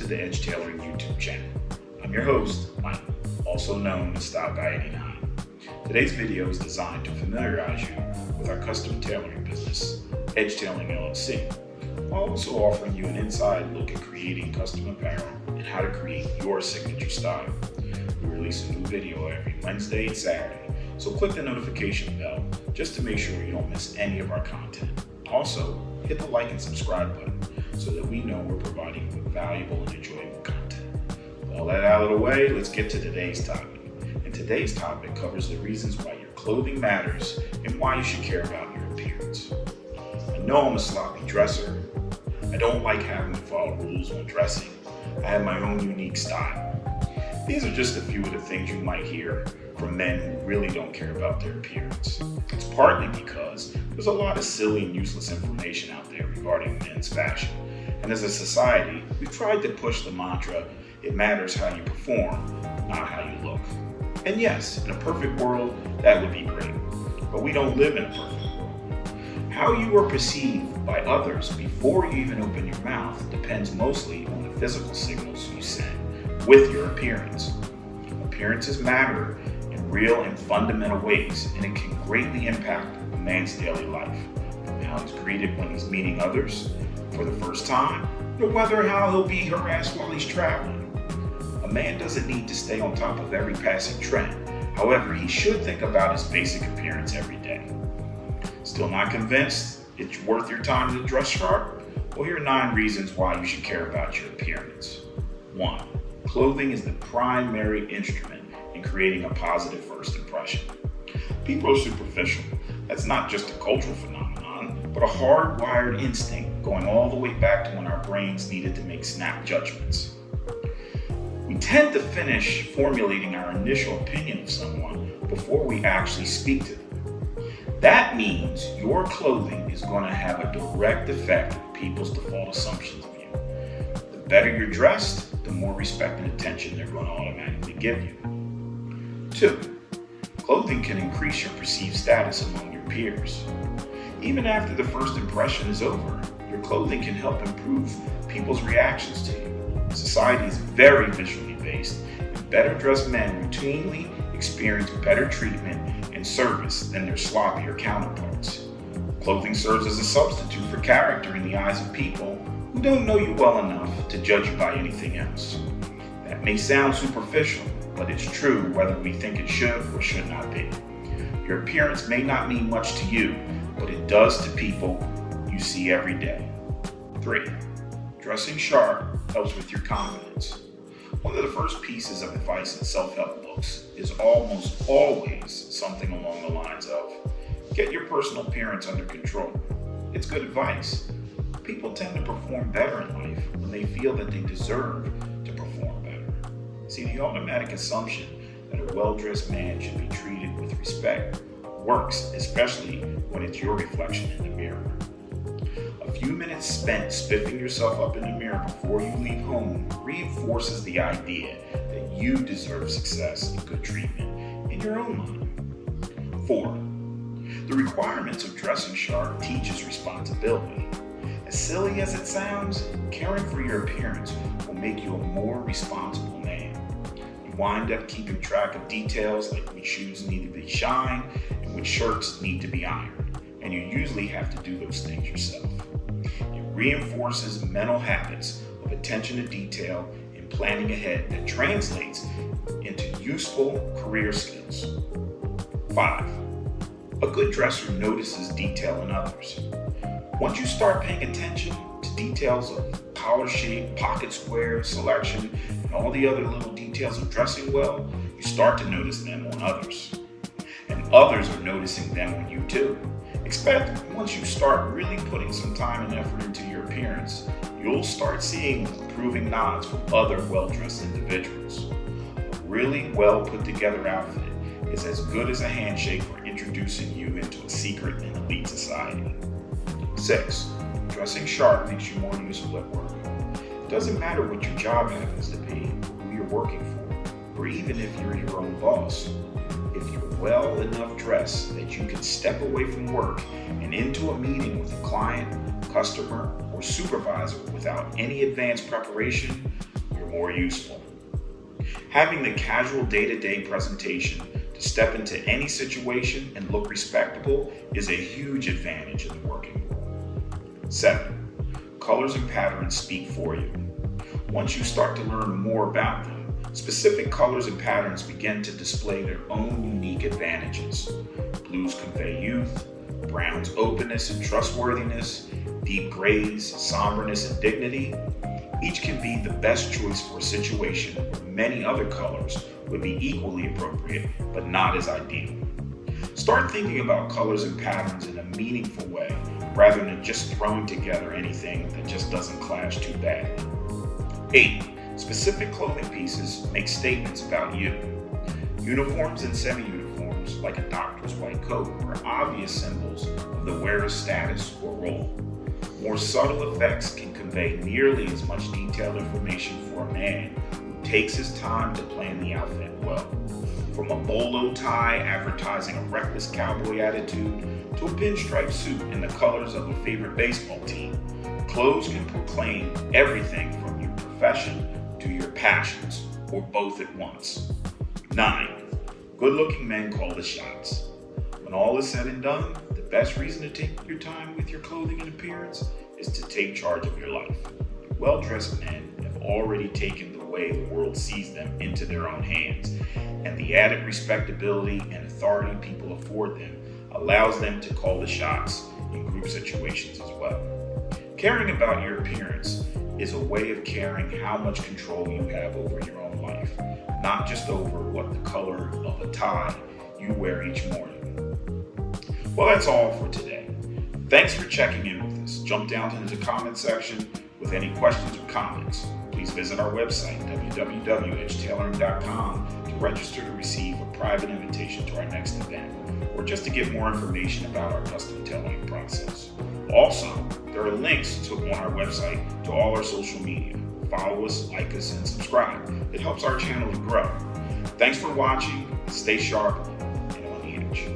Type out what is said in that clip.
the Edge Tailoring YouTube channel. I'm your host, Mike, also known as Style Guy 89. Today's video is designed to familiarize you with our custom tailoring business, Edge Tailoring LLC, while also offering you an inside look at creating custom apparel and how to create your signature style. We release a new video every Wednesday and Saturday, so click the notification bell just to make sure you don't miss any of our content. Also, hit the like and subscribe button so that we know we're providing you with valuable and enjoyable content. With all that out of the way, let's get to today's topic. And today's topic covers the reasons why your clothing matters and why you should care about your appearance. I know I'm a sloppy dresser. I don't like having to follow rules when dressing. I have my own unique style. These are just a few of the things you might hear from men who really don't care about their appearance. It's partly because there's a lot of silly and useless information out there regarding men's fashion. And as a society, we've tried to push the mantra, it matters how you perform, not how you look. And yes, in a perfect world, that would be great. But we don't live in a perfect world. How you are perceived by others before you even open your mouth depends mostly on the physical signals you send with your appearance. Appearances matter in real and fundamental ways, and it can greatly impact a man's daily life, from how he's greeted when he's meeting others for the first time, to whether how he'll be harassed while he's traveling. A man doesn't need to stay on top of every passing trend. However, he should think about his basic appearance every day. Still not convinced it's worth your time to dress sharp? Well, here are 9 reasons why you should care about your appearance. 1. Clothing is the primary instrument in creating a positive first impression. People are superficial. That's not just a cultural phenomenon, but a hardwired instinct going all the way back to when our brains needed to make snap judgments. We tend to finish formulating our initial opinion of someone before we actually speak to them. That means your clothing is going to have a direct effect on people's default assumptions of you. The better you're dressed, the more respect and attention they're going to automatically give you. 2. Clothing can increase your perceived status among your peers. Even after the first impression is over, your clothing can help improve people's reactions to you. Society is very visually based, and better dressed men routinely experience better treatment and service than their sloppier counterparts. Clothing serves as a substitute for character in the eyes of people who don't know you well enough to judge you by anything else. That may sound superficial, but it's true whether we think it should or should not be. Your appearance may not mean much to you, but it does to people you see every day. 3. Dressing sharp helps with your confidence. One of the first pieces of advice in self-help books is almost always something along the lines of, get your personal appearance under control. It's good advice. People tend to perform better in life when they feel that they deserve to perform better. See, the automatic assumption that a well-dressed man should be treated with respect works, especially when it's your reflection in the mirror. A few minutes spent spiffing yourself up in the mirror before you leave home reinforces the idea that you deserve success and good treatment in your own mind. 4. The requirements of dressing sharp teaches responsibility. As silly as it sounds, caring for your appearance will make you a more responsible man. You wind up keeping track of details like which shoes need to be shined and which shirts need to be ironed, and you usually have to do those things yourself. It reinforces mental habits of attention to detail and planning ahead that translates into useful career skills. 5. A good dresser notices detail in others. Once you start paying attention to details of collar shape, pocket square, selection, and all the other little details of dressing well, you start to notice them on others. And others are noticing them on you too. Expect once you start really putting some time and effort into your appearance, you'll start seeing approving nods from other well-dressed individuals. A really well put together outfit is as good as a handshake for introducing you into a secret and elite society. 6. Dressing sharp makes you more useful at work. It doesn't matter what your job happens to be, who you're working for, or even if you're your own boss. If you're well enough dressed that you can step away from work and into a meeting with a client, customer, or supervisor without any advanced preparation, more useful. Having the casual day-to-day presentation to step into any situation and look respectable is a huge advantage in the working world. 7. Colors and patterns speak for you. Once you start to learn more about them, specific colors and patterns begin to display their own unique advantages. Blues convey youth, browns openness and trustworthiness, deep grays, somberness and dignity. Each can be the best choice for a situation where many other colors would be equally appropriate, but not as ideal. Start thinking about colors and patterns in a meaningful way, rather than just throwing together anything that just doesn't clash too badly. 8. Specific clothing pieces make statements about you. Uniforms and semi-uniforms, like a doctor's white coat, are obvious symbols of the wearer's status or role. More subtle effects can convey nearly as much detailed information for a man who takes his time to plan the outfit well. From a bolo tie advertising a reckless cowboy attitude to a pinstripe suit in the colors of a favorite baseball team, clothes can proclaim everything from your profession to your passions, or both at once. 9. Good-looking men call the shots. When all is said and done, the best reason to take your time with your clothing and appearance is to take charge of your life. Well-dressed men have already taken the way the world sees them into their own hands, and the added respectability and authority people afford them allows them to call the shots in group situations as well. Caring about your appearance is a way of caring how much control you have over your own life, not just over what the color of a tie you wear each morning. Well, that's all for today. Thanks for checking in with us. Jump down into the comment section with any questions or comments. Please visit our website, www.edgetailoring.com, to register to receive a private invitation to our next event, or just to get more information about our custom tailoring process. Also, there are links on our website to all our social media. Follow us, like us, and subscribe. It helps our channel to grow. Thanks for watching. Stay sharp and on the edge.